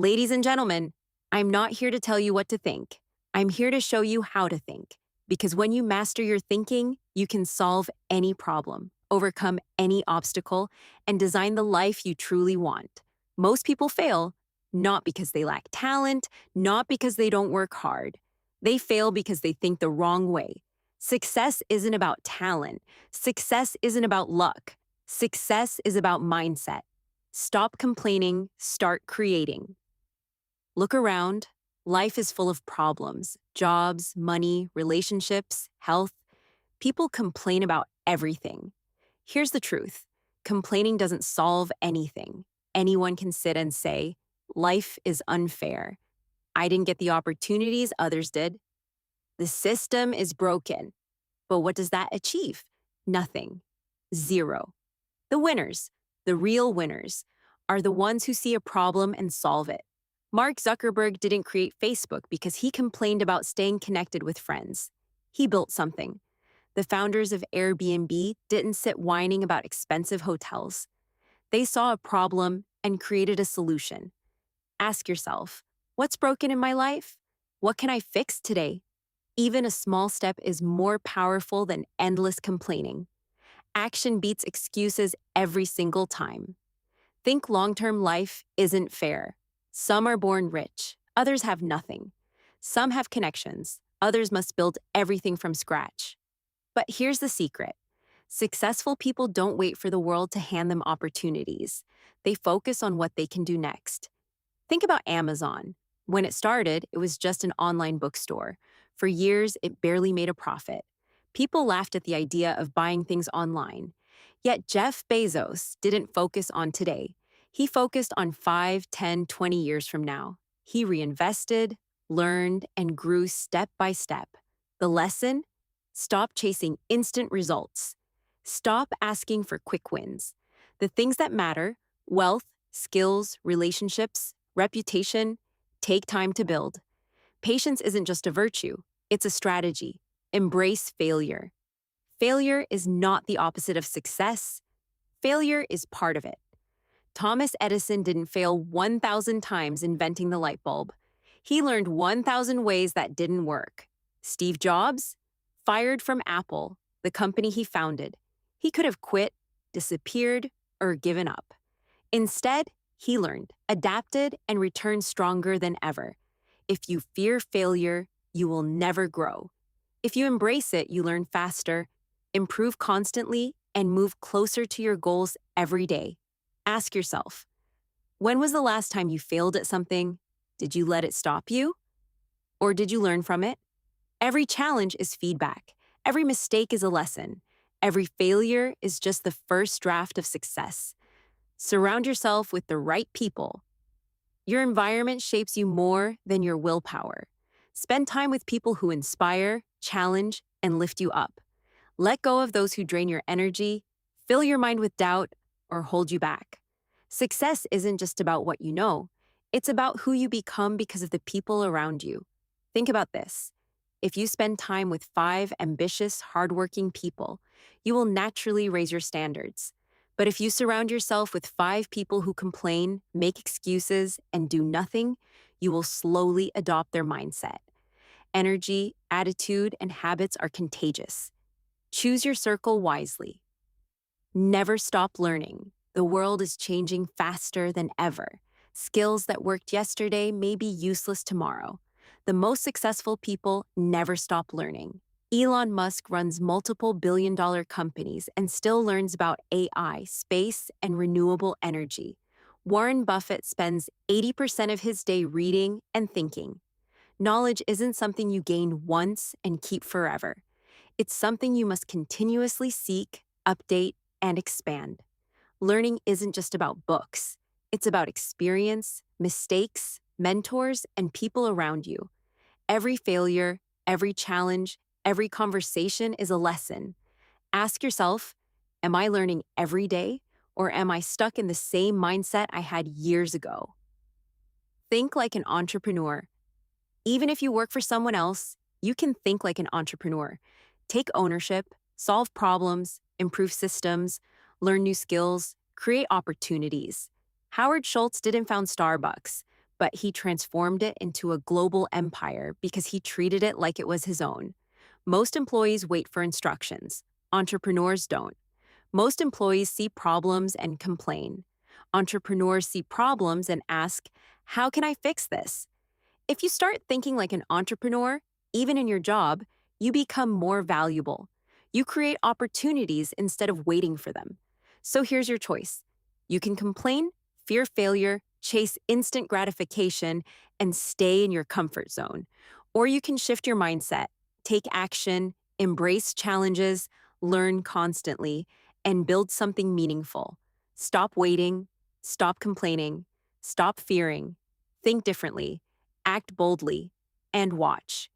Ladies and gentlemen, I'm not here to tell you what to think. I'm here to show you how to think. Because when you master your thinking, you can solve any problem, overcome any obstacle, and design the life you truly want. Most people fail, not because they lack talent, not because they don't work hard. They fail because they think the wrong way. Success isn't about talent. Success isn't about luck. Success is about mindset. Stop complaining, start creating. Look around. Life is full of problems: jobs, money, relationships, health. People complain about everything. Here's the truth: complaining doesn't solve anything. Anyone can sit and say, life is unfair. I didn't get the opportunities others did. The system is broken. But what does that achieve? Nothing. Zero. The winners, the real winners, are the ones who see a problem and solve it. Mark Zuckerberg didn't create Facebook because he complained about staying connected with friends. He built something. The founders of Airbnb didn't sit whining about expensive hotels. They saw a problem and created a solution. Ask yourself, what's broken in my life? What can I fix today? Even a small step is more powerful than endless complaining. Action beats excuses every single time. Think long-term: life isn't fair. Some are born rich, others have nothing. Some have connections, others must build everything from scratch. But here's the secret: successful people don't wait for the world to hand them opportunities. They focus on what they can do next. Think about Amazon. When it started, it was just an online bookstore. For years, it barely made a profit. People laughed at the idea of buying things online. Yet Jeff Bezos didn't focus on today. He focused on 5, 10, 20 years from now. He reinvested, learned, and grew step by step. The lesson? Stop chasing instant results. Stop asking for quick wins. The things that matter, wealth, skills, relationships, reputation, take time to build. Patience isn't just a virtue, it's a strategy. Embrace failure. Failure is not the opposite of success. Failure is part of it. Thomas Edison didn't fail 1,000 times inventing the light bulb. He learned 1,000 ways that didn't work. Steve Jobs? Fired from Apple, the company he founded. He could have quit, disappeared, or given up. Instead, he learned, adapted, and returned stronger than ever. If you fear failure, you will never grow. If you embrace it, you learn faster, improve constantly, and move closer to your goals every day. Ask yourself, when was the last time you failed at something? Did you let it stop you? Or did you learn from it? Every challenge is feedback. Every mistake is a lesson. Every failure is just the first draft of success. Surround yourself with the right people. Your environment shapes you more than your willpower. Spend time with people who inspire, challenge, and lift you up. Let go of those who drain your energy, fill your mind with doubt, or hold you back. Success isn't just about what you know. It's about who you become because of the people around you. Think about this. If you spend time with 5 ambitious, hardworking people, you will naturally raise your standards. But if you surround yourself with 5 people who complain, make excuses, and do nothing, you will slowly adopt their mindset. Energy, attitude, and habits are contagious. Choose your circle wisely. Never stop learning. The world is changing faster than ever. Skills that worked yesterday may be useless tomorrow. The most successful people never stop learning. Elon Musk runs multiple billion-dollar companies and still learns about AI, space, and renewable energy. Warren Buffett spends 80% of his day reading and thinking. Knowledge isn't something you gain once and keep forever. It's something you must continuously seek, update, and expand. Learning isn't just about books. It's about experience, mistakes, mentors, and people around you. Every failure, every challenge, every conversation is a lesson. Ask yourself, am I learning every day, or am I stuck in the same mindset I had years ago? Think like an entrepreneur. Even if you work for someone else, you can think like an entrepreneur. Take ownership, solve problems, improve systems, learn new skills, create opportunities. Howard Schultz didn't found Starbucks, but he transformed it into a global empire because he treated it like it was his own. Most employees wait for instructions. Entrepreneurs don't. Most employees see problems and complain. Entrepreneurs see problems and ask, how can I fix this? If you start thinking like an entrepreneur, even in your job, you become more valuable. You create opportunities instead of waiting for them. So here's your choice. You can complain, fear failure, chase instant gratification, and stay in your comfort zone. Or you can shift your mindset, take action, embrace challenges, learn constantly, and build something meaningful. Stop waiting, stop complaining, stop fearing, think differently, act boldly, and watch.